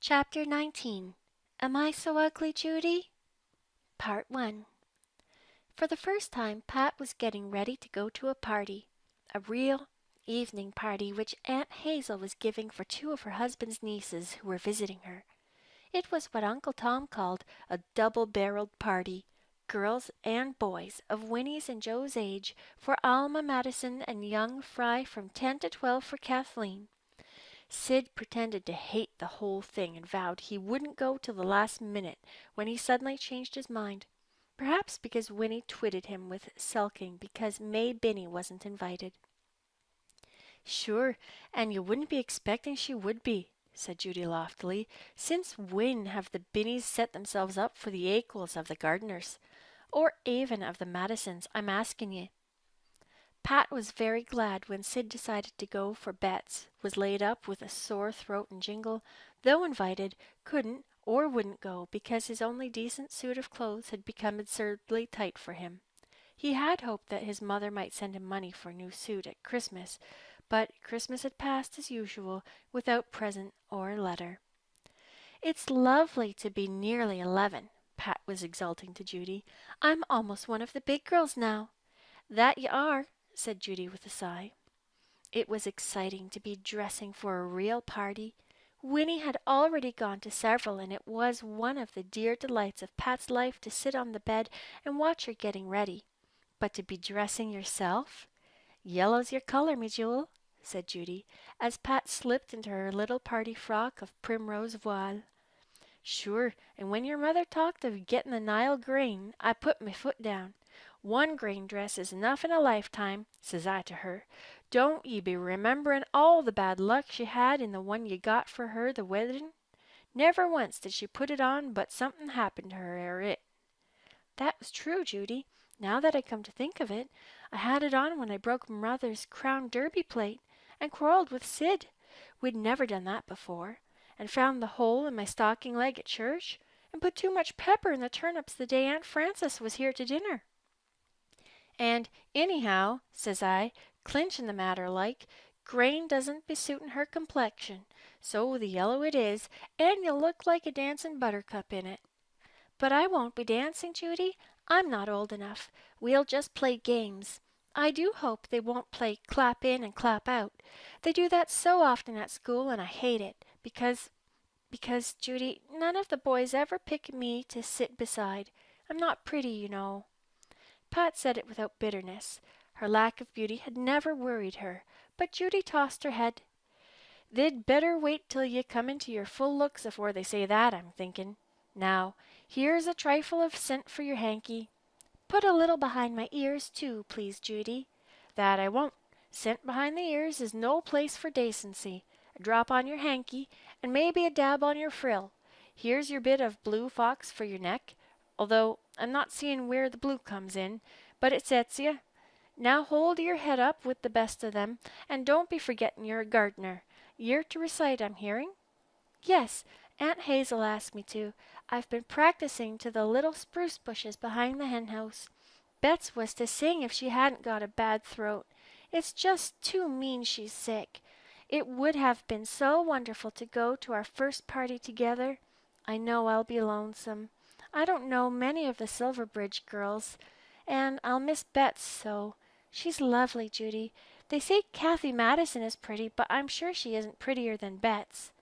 Chapter 19. Am I So Ugly, Judy? Part 1. For the first time, Pat was getting ready to go to a party. A real evening party which Aunt Hazel was giving for two of her husband's nieces who were visiting her. It was what Uncle Tom called a double-barreled party. Girls and boys of Winnie's and Joe's age for Alma Madison and young Fry from 10 to 12 for Kathleen. Sid pretended to hate the whole thing and vowed he wouldn't go till the last minute, when he suddenly changed his mind. Perhaps because Winnie twitted him with sulking because May Binney wasn't invited. "Sure, and you wouldn't be expecting she would be," said Judy loftily. "Since when have the Binneys set themselves up for the equals of the Gardners? Or even of the Madisons, I'm asking ye." Pat was very glad when Sid decided to go, for Betts was laid up with a sore throat and Jingle, though invited, couldn't or wouldn't go because his only decent suit of clothes had become absurdly tight for him. He had hoped that his mother might send him money for a new suit at Christmas, but Christmas had passed as usual without present or letter. "It's lovely to be nearly 11, Pat was exulting to Judy. "I'm almost one of the big girls now." "That you are," said Judy with a sigh. It was exciting to be dressing for a real party. Winnie had already gone to several, and it was one of the dear delights of Pat's life to sit on the bed and watch her getting ready. But to be dressing yourself? "Yellow's your color, me jewel," said Judy, as Pat slipped into her little party frock of primrose voile. "Sure, and when your mother talked of getting the Nile green, I put me foot down. 'One green dress is enough in a lifetime,' says I to her. 'Don't ye be rememberin' all the bad luck she had in the one ye got for her the weddin'? Never once did she put it on but something happened to her ere it.'" "That was true, Judy. Now that I come to think of it, I had it on when I broke mother's crown derby plate, and quarreled with Sid. We'd never done that before. And found the hole in my stocking leg at church, and put too much pepper in the turnips the day Aunt Frances was here to dinner. And anyhow,' says I, clinchin' the matter like, 'grain doesn't be suitin' her complexion, so the yellow it is, and you'll look like a dancin' buttercup in it.' "But I won't be dancing, Judy. I'm not old enough. We'll just play games. I do hope they won't play clap in and clap out. They do that so often at school, and I hate it, because, Judy, none of the boys ever pick me to sit beside. I'm not pretty, you know." Pat said it without bitterness. Her lack of beauty had never worried her, but Judy tossed her head. "They'd better wait till ye come into your full looks afore they say that, I'm thinking. Now, here's a trifle of scent for your hanky. Put a little behind my ears, too, please, Judy." "That I won't. Scent behind the ears is no place for dacency. A drop on your hanky, and maybe a dab on your frill. Here's your bit of blue fox for your neck, although I'm not seeing where the blue comes in, but it sets ye. Now hold your head up with the best of them, and don't be forgetting you're a gardener. You're to recite, I'm hearing?" "Yes, Aunt Hazel asked me to. I've been practicing to the little spruce bushes behind the hen house. Betts was to sing if she hadn't got a bad throat. It's just too mean she's sick. It would have been so wonderful to go to our first party together. I know I'll be lonesome. I don't know many of the Silverbridge girls, and I'll miss Betts so. She's lovely, Judy. They say Kathy Madison is pretty, but I'm sure she isn't prettier than Betts."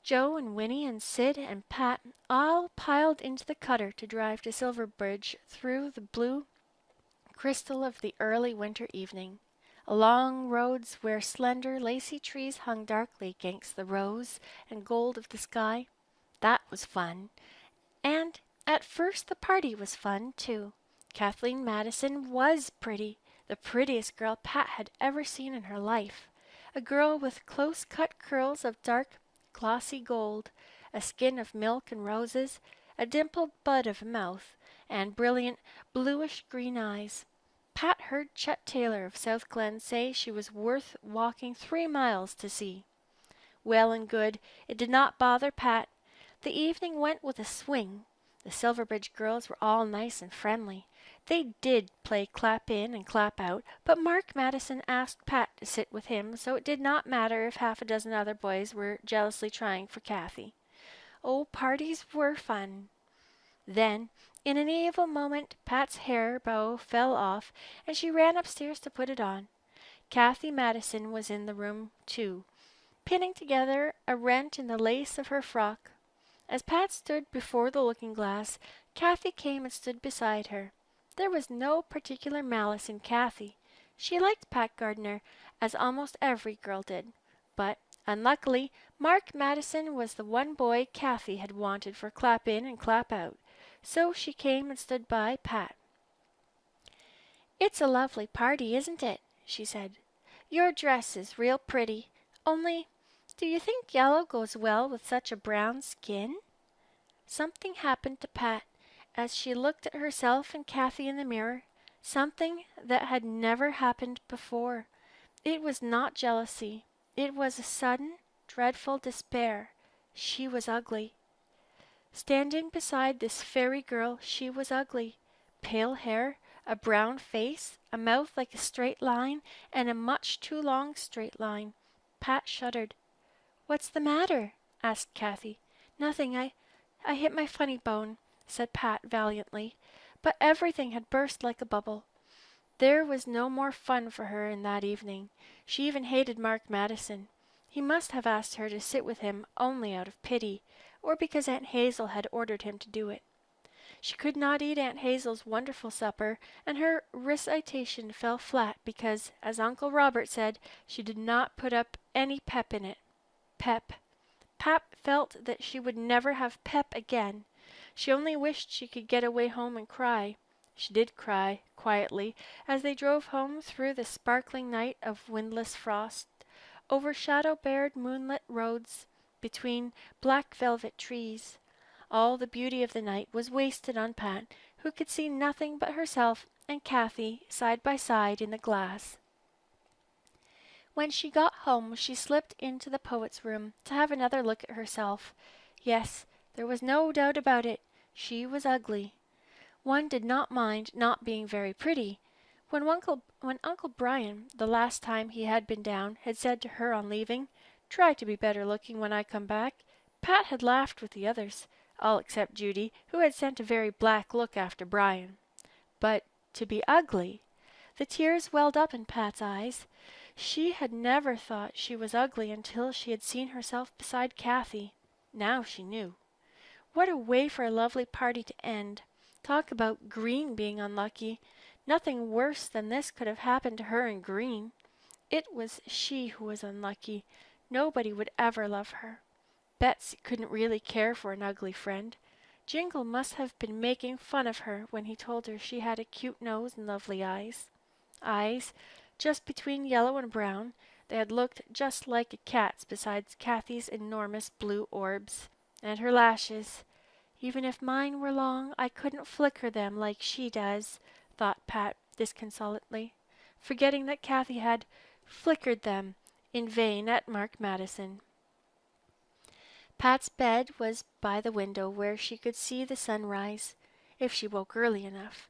Joe and Winnie and Sid and Pat all piled into the cutter to drive to Silverbridge through the blue crystal of the early winter evening, along roads where slender, lacy trees hung darkly against the rose and gold of the sky. That was fun. And at first the party was fun, too. Kathleen Madison was pretty, the prettiest girl Pat had ever seen in her life. A girl with close-cut curls of dark, glossy gold, a skin of milk and roses, a dimpled bud of a mouth, and brilliant, bluish-green eyes. Pat heard Chet Taylor of South Glen say she was worth walking 3 miles to see. Well and good. It did not bother Pat. The evening went with a swing. The Silverbridge girls were all nice and friendly. They did play clap in and clap out, but Mark Madison asked Pat to sit with him, so it did not matter if half a dozen other boys were jealously trying for Kathy. Oh, parties were fun. Then, in an evil moment, Pat's hair bow fell off, and she ran upstairs to put it on. Kathy Madison was in the room, too, pinning together a rent in the lace of her frock. As Pat stood before the looking-glass, Kathy came and stood beside her. There was no particular malice in Kathy. She liked Pat Gardner, as almost every girl did. But, unluckily, Mark Madison was the one boy Kathy had wanted for clap in and clap out. So she came and stood by Pat. "It's a lovely party, isn't it?" she said. "Your dress is real pretty. Only, do you think yellow goes well with such a brown skin?" Something happened to Pat as she looked at herself and Kathy in the mirror, something that had never happened before. It was not jealousy. It was a sudden, dreadful despair. She was ugly. Standing beside this fairy girl, she was ugly. Pale hair, a brown face, a mouth like a straight line, and a much too long straight line. Pat shuddered. "What's the matter?" asked Kathy. "Nothing. I hit my funny bone," said Pat valiantly. But everything had burst like a bubble. There was no more fun for her in that evening. She even hated Mark Madison. He must have asked her to sit with him only out of pity, or because Aunt Hazel had ordered him to do it. She could not eat Aunt Hazel's wonderful supper, and her recitation fell flat because, as Uncle Robert said, she did not put up any pep in it. Pep. Pat felt that she would never have pep again. She only wished she could get away home and cry. She did cry, quietly, as they drove home through the sparkling night of windless frost, over shadow-bared moonlit roads, between black velvet trees. All the beauty of the night was wasted on Pat, who could see nothing but herself and Kathy side by side in the glass. When she got home, she slipped into the poet's room to have another look at herself. Yes, there was no doubt about it. She was ugly. One did not mind not being very pretty. When Uncle Brian, the last time he had been down, had said to her on leaving, "Try to be better looking when I come back," Pat had laughed with the others, all except Judy, who had sent a very black look after Brian. But to be ugly! The tears welled up in Pat's eyes. She had never thought she was ugly until she had seen herself beside Kathy. Now she knew. What a way for a lovely party to end. Talk about Green being unlucky. Nothing worse than this could have happened to her and Green. It was she who was unlucky. Nobody would ever love her. Betsy couldn't really care for an ugly friend. Jingle must have been making fun of her when he told her she had a cute nose and lovely eyes. Eyes, just between yellow and brown. They had looked just like a cat's besides Kathy's enormous blue orbs. And her lashes. "Even if mine were long, I couldn't flicker them like she does," thought Pat disconsolately, forgetting that Kathy had flickered them in vain at Mark Madison. Pat's bed was by the window where she could see the sunrise, if she woke early enough.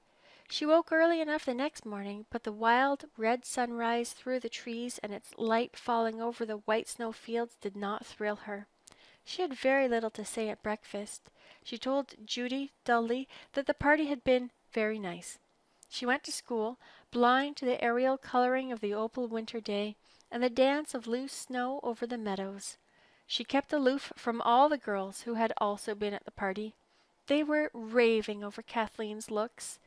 She woke early enough the next morning, but the wild red sunrise through the trees and its light falling over the white snow fields did not thrill her. She had very little to say at breakfast. She told Judy dully that the party had been very nice. She went to school, blind to the aerial coloring of the opal winter day and the dance of loose snow over the meadows. She kept aloof from all the girls who had also been at the party. They were raving over Kathleen's looks.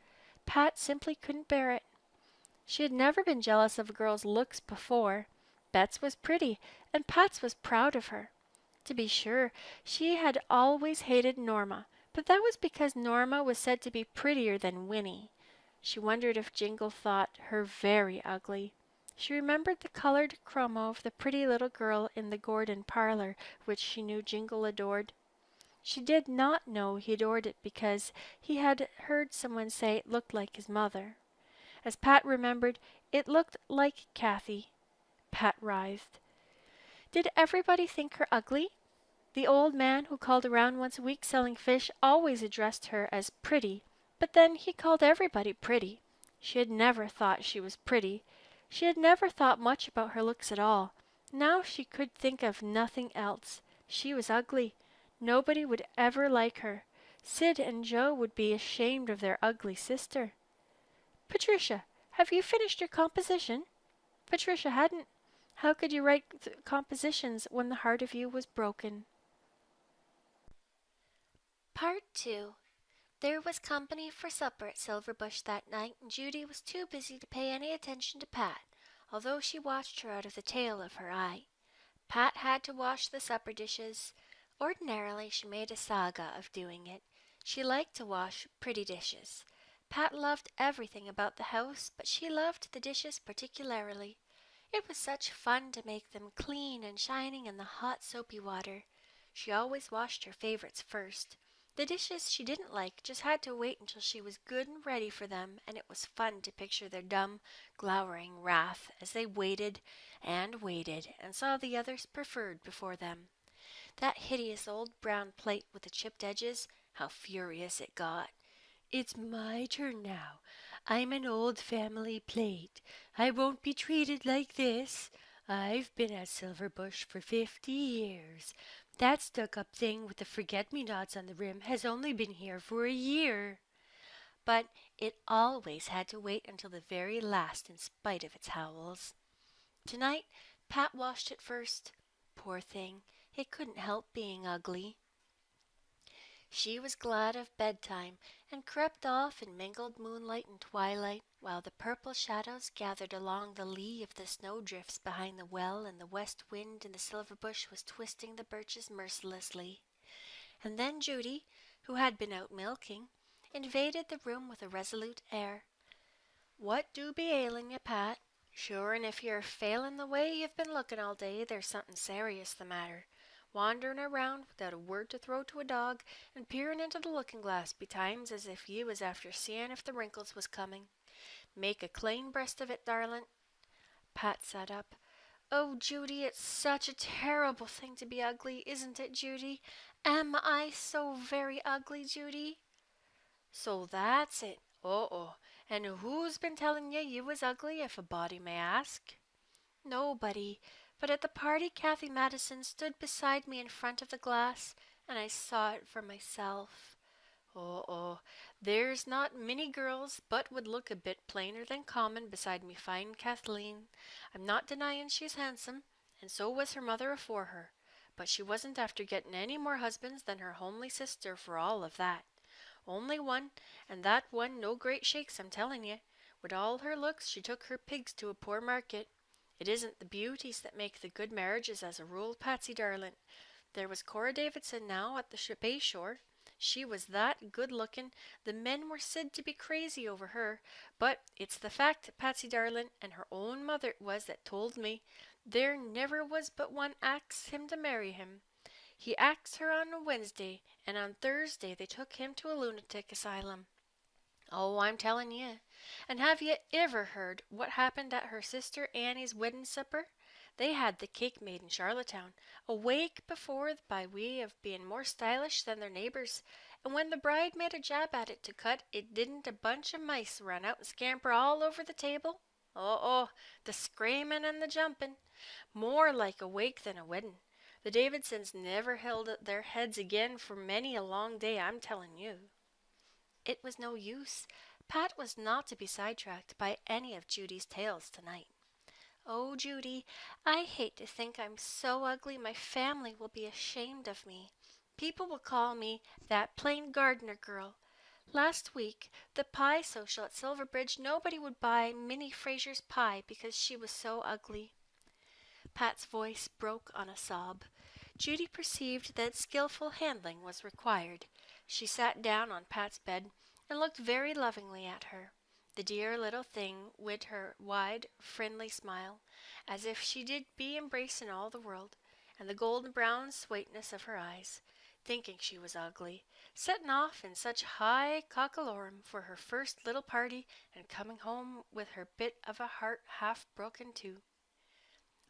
Pat simply couldn't bear it. She had never been jealous of a girl's looks before. Bet's was pretty, and Pat's was proud of her. To be sure, she had always hated Norma, but that was because Norma was said to be prettier than Winnie. She wondered if Jingle thought her very ugly. She remembered the colored chromo of the pretty little girl in the Gordon parlor, which she knew Jingle adored. She did not know he adored it because he had heard someone say it looked like his mother. As Pat remembered, it looked like Kathy. Pat writhed. Did everybody think her ugly? The old man who called around once a week selling fish always addressed her as pretty, But then he called everybody pretty. She had never thought she was pretty. She had never thought much about her looks at all. Now she could think of nothing else. She was ugly. Nobody would ever like her. Sid and Joe would be ashamed of their ugly sister. Patricia, have you finished your composition? Patricia hadn't. How could you write compositions when the heart of you was broken? Part 2. There was company for supper at Silverbush that night, and Judy was too busy to pay any attention to Pat, although she watched her out of the tail of her eye. Pat had to wash the supper dishes. Ordinarily, she made a saga of doing it. She liked to wash pretty dishes. Pat loved everything about the house, but she loved the dishes particularly. It was such fun to make them clean and shining in the hot soapy water. She always washed her favorites first. The dishes she didn't like just had to wait until she was good and ready for them, and it was fun to picture their dumb, glowering wrath as they waited and saw the others preferred before them. That hideous old brown plate with the chipped edges, how furious it got. "It's my turn now. I'm an old family plate. I won't be treated like this. I've been at Silverbush for 50 years. That stuck-up thing with the forget-me-nots on the rim has only been here for a year." But it always had to wait until the very last in spite of its howls. Tonight, Pat washed it first. Poor thing, it couldn't help being ugly. She was glad of bedtime, and crept off in mingled moonlight and twilight, while the purple shadows gathered along the lee of the snowdrifts behind the well, and the west wind in the silver bush was twisting the birches mercilessly. And then Judy, who had been out milking, invaded the room with a resolute air. "What do be ailing you, Pat? Sure, and if you're failin' the way you've been lookin' all day, there's something serious the matter. Wanderin' around without a word to throw to a dog, and peerin' into the looking glass betimes as if you was after seein' if the wrinkles was coming. Make a clane breast of it, darlin'." Pat sat up. "Oh, Judy, it's such a terrible thing to be ugly, isn't it, Judy? Am I so very ugly, Judy?" "So that's it. Oh. And who's been telling you was ugly, if a body may ask?" "Nobody. But at the party Kathy Madison stood beside me in front of the glass, and I saw it for myself." Oh. There's not many girls but would look a bit plainer than common beside me fine Kathleen. I'm not denyin' she's handsome, and so was her mother afore her. But she wasn't after gettin' any more husbands than her homely sister for all of that. Only one, and that one no great shakes, I'm tellin' you. With all her looks, she took her pigs to a poor market. It isn't the beauties that make the good marriages as a rule, Patsy darlin'. There was Cora Davidson now at the bay shore. She was that good lookin', the men were said to be crazy over her. But it's the fact, Patsy darlin', and her own mother it was that told me. There never was but one axed him to marry him. He axed her on a Wednesday, and on Thursday they took him to a lunatic asylum. Oh, I'm tellin' you. And have you ever heard what happened at her sister Annie's weddin' supper? They had the cake made in Charlottetown, a week before by way of being more stylish than their neighbors, and when the bride made a jab at it to cut, it didn't a bunch of mice run out and scamper all over the table? Oh, the screamin' and the jumpin'. More like a wake than a weddin'. The Davidsons never held their heads again for many a long day, I'm tellin' you." It was no use. Pat was not to be sidetracked by any of Judy's tales tonight. "Oh, Judy, I hate to think I'm so ugly my family will be ashamed of me. People will call me that plain gardener girl. Last week, the pie social at Silverbridge, nobody would buy Minnie Fraser's pie because she was so ugly." Pat's voice broke on a sob. Judy perceived that skillful handling was required. She sat down on Pat's bed and looked very lovingly at her. The dear little thing with her wide, friendly smile, as if she did be embracing all the world, and the golden brown sweetness of her eyes, thinking she was ugly, setting off in such high cockalorum for her first little party, and coming home with her bit of a heart half broken too.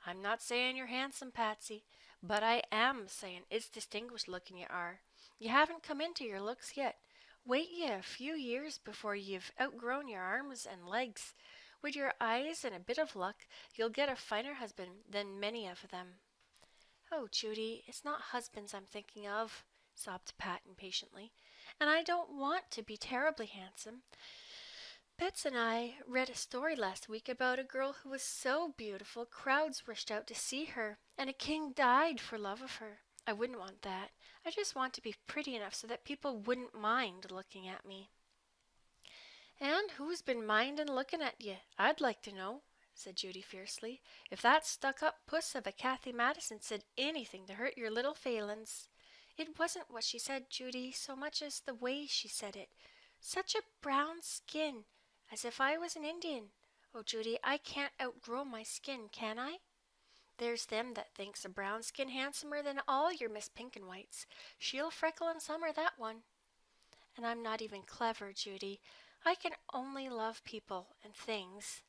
"I'm not saying you're handsome, Patsy, but I am saying it's distinguished looking you are. You haven't come into your looks yet. Wait ye a few years before you've outgrown your arms and legs. With your eyes and a bit of luck, you'll get a finer husband than many of them. Oh, Judy, it's not husbands I'm thinking of, sobbed Pat impatiently. And I don't want to be terribly handsome. Bets and I read a story last week about a girl who was so beautiful crowds rushed out to see her, and a king died for love of her. I wouldn't want that. I just want to be pretty enough so that people wouldn't mind looking at me. And who's been mindin' looking at ye, I'd like to know, said Judy fiercely. If that stuck-up puss of a Kathy Madison said anything to hurt your little feelin's. It wasn't what she said, Judy, so much as the way she said it. Such a brown skin, as if I was an Indian. Oh, Judy, I can't outgrow my skin, can I? There's them that thinks a brown skin handsomer than all your Miss Pink and Whites. She'll freckle in summer, that one. And I'm not even clever, Judy. I can only love people and things.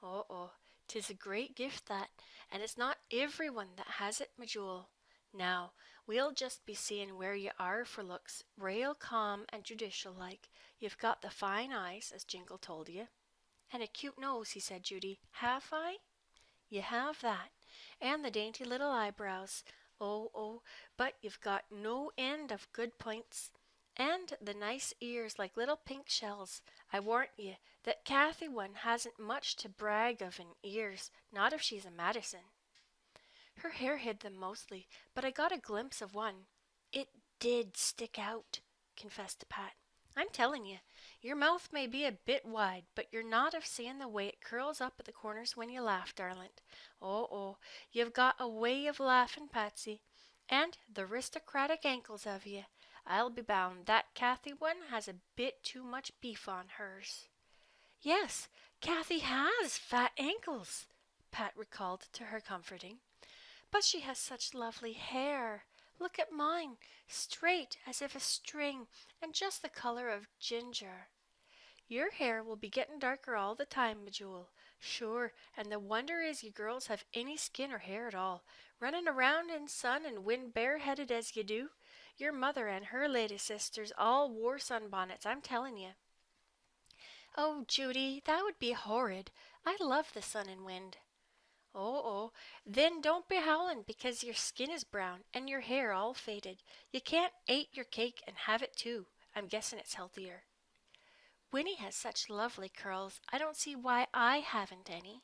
Oh, 'tis a great gift that, and it's not everyone that has it, my jewel. Now, we'll just be seeing where you are for looks, rail calm and judicial like. You've got the fine eyes, as Jingle told you. And a cute nose, he said, Judy. Have I? You have that. And the dainty little eyebrows. Oh, but you've got no end of good points. And the nice ears like little pink shells. I warrant ye that Kathy one hasn't much to brag of in ears, not if she's a Madison. Her hair hid them mostly, but I got a glimpse of one. It did stick out, confessed Pat. I'm telling you, your mouth may be a bit wide, but you're not of seeing the way it curls up at the corners when you laugh, darling. Oh, you've got a way of laughing, Patsy, and the aristocratic ankles of you. I'll be bound that Kathy one has a bit too much beef on hers. Yes, Kathy has fat ankles, Pat recalled to her comforting. But she has such lovely hair. Look at mine, straight as if a string, and just the color of ginger. Your hair will be getting darker all the time, my jewel. Sure, and the wonder is you girls have any skin or hair at all, running around in sun and wind bareheaded as you do. Your mother and her lady sisters all wore sunbonnets, I'm telling you. Oh, Judy, that would be horrid. I love the sun and wind. Oh, then don't be howling because your skin is brown and your hair all faded. You can't eat your cake and have it too. I'm guessing it's healthier. Winnie has such lovely curls, I don't see why I haven't any.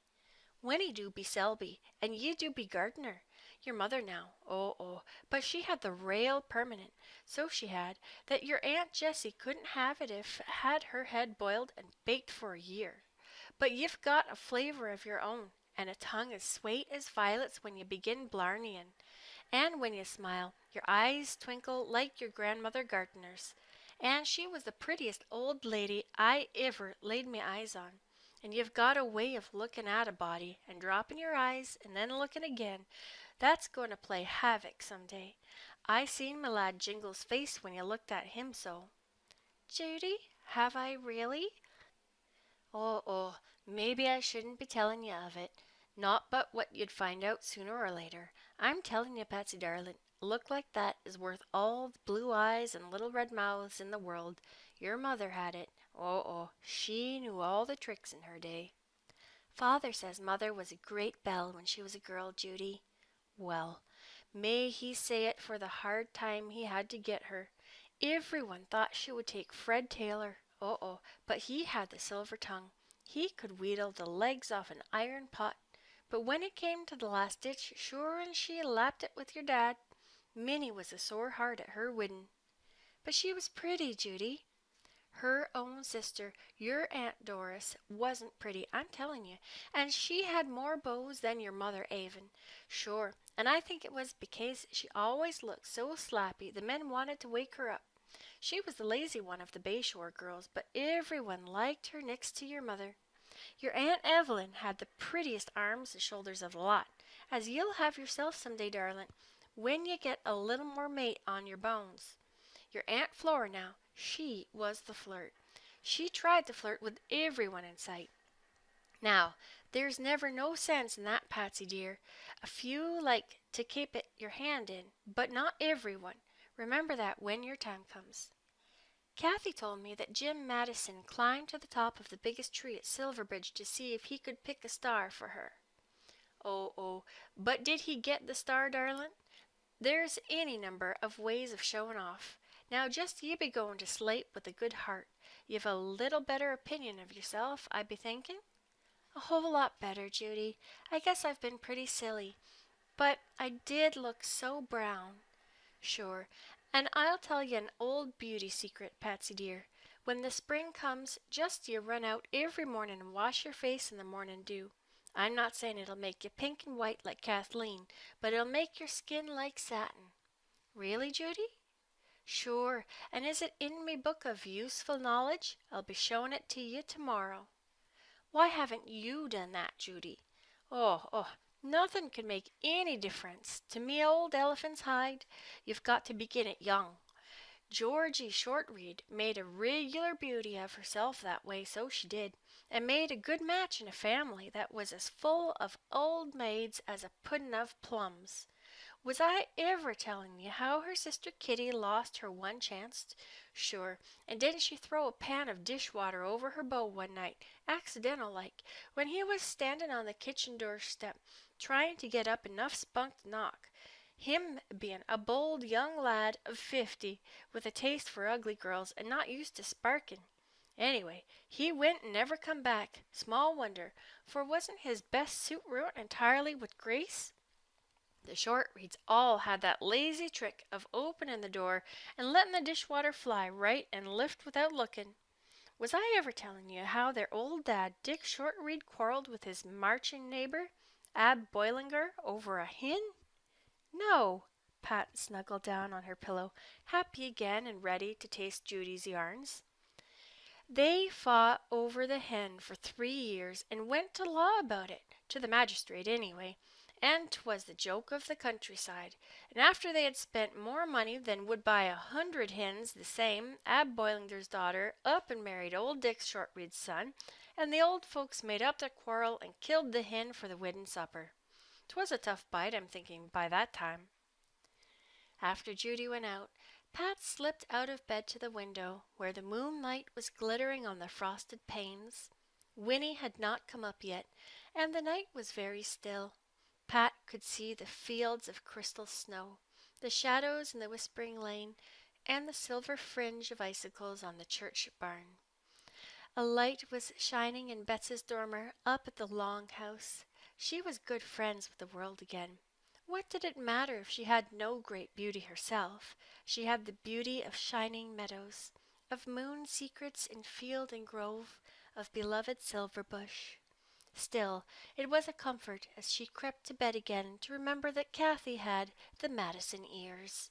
Winnie do be Selby, and you do be Gardner. Your mother now, but she had the rail permanent, so she had, that your Aunt Jessie couldn't have it if had her head boiled and baked for a year. But you've got a flavor of your own, and a tongue as sweet as violets when you begin blarneying. And when you smile, your eyes twinkle like your grandmother Gardner's. And she was the prettiest old lady I ever laid me eyes on. And you've got a way of looking at a body and dropping your eyes and then looking again. That's going to play havoc some day. I seen my lad Jingle's face when you looked at him so. Judy, have I really? Oh, maybe I shouldn't be telling you of it. Not but what you'd find out sooner or later. I'm telling you, Patsy darling, a look like that is worth all the blue eyes and little red mouths in the world. Your mother had it. She knew all the tricks in her day. Father says Mother was a great belle when she was a girl, Judy. Well, may he say it for the hard time he had to get her. Everyone thought she would take Fred Taylor. But he had the silver tongue. He could wheedle the legs off an iron pot. But when it came to the last ditch, sure and she lapped it with your dad. Minnie was a sore heart at her wedding. But she was pretty, Judy. Her own sister, your Aunt Doris, wasn't pretty, I'm telling you, and she had more beaux than your mother, Avon. Sure, and I think it was because she always looked so slappy the men wanted to wake her up. She was the lazy one of the Bayshore girls, but everyone liked her next to your mother. Your Aunt Evelyn had the prettiest arms and shoulders of the lot, as you'll have yourself some day, darling, when you get a little more meat on your bones. Your Aunt Flora now, she was the flirt. She tried to flirt with everyone in sight. Now, there's never no sense in that, Patsy dear. A few like to keep it your hand in, but not everyone. Remember that when your time comes. Kathy told me that Jim Madison climbed to the top of the biggest tree at Silverbridge to see if he could pick a star for her. Oh, but did he get the star, darlin'? There's any number of ways of showing off. Now just ye be going to slape with a good heart. You've a little better opinion of yourself, I be thinking. A whole lot better, Judy. I guess I've been pretty silly, but I did look so brown. Sure, and I'll tell you an old beauty secret, Patsy dear. When the spring comes, just you run out every morning and wash your face in the morning dew. I'm not saying it'll make you pink and white like Kathleen, but it'll make your skin like satin. Really, Judy? Sure, and is it in me book of useful knowledge? I'll be showing it to you tomorrow. Why haven't you done that, Judy? Oh, nothing could make any difference to me old elephant's hide. You've got to begin it young. Georgie Shortreed made a regular beauty of herself that way, so she did, and made a good match in a family that was as full of old maids as a puddin' of plums. Was I ever telling you how her sister Kitty lost her one chance? Sure, and didn't she throw a pan of dishwater over her beau one night, accidental like, when he was standing on the kitchen doorstep, trying to get up enough spunk to knock? Him being a bold young lad of 50, with a taste for ugly girls and not used to sparking. Anyway, he went and never come back. Small wonder, for wasn't his best suit ruined entirely with Grace? The Shortreeds all had that lazy trick of opening the door and letting the dishwater fly right and lift without looking. Was I ever telling you how their old dad, Dick Shortreed, quarreled with his marching neighbor, Ab Boilinger, over a hen? No. Pat snuggled down on her pillow, happy again and ready to taste Judy's yarns. They fought over the hen for 3 years and went to law about it, to the magistrate anyway, and 'twas the joke of the countryside. And after they had spent more money than would buy 100 hens the same, Ab Boilinger's daughter up and married old Dick Shortreed's son, and the old folks made up their quarrel and killed the hen for the wedding supper. 'Twas a tough bite, I'm thinking, by that time. After Judy went out, Pat slipped out of bed to the window, where the moonlight was glittering on the frosted panes. Winnie had not come up yet, and the night was very still. Pat could see the fields of crystal snow, the shadows in the whispering lane, and the silver fringe of icicles on the church barn. A light was shining in Betsy's dormer up at the long house. She was good friends with the world again. What did it matter if she had no great beauty herself? She had the beauty of shining meadows, of moon secrets in field and grove, of beloved Silverbush. Still, it was a comfort as she crept to bed again to remember that Kathy had the Madison ears.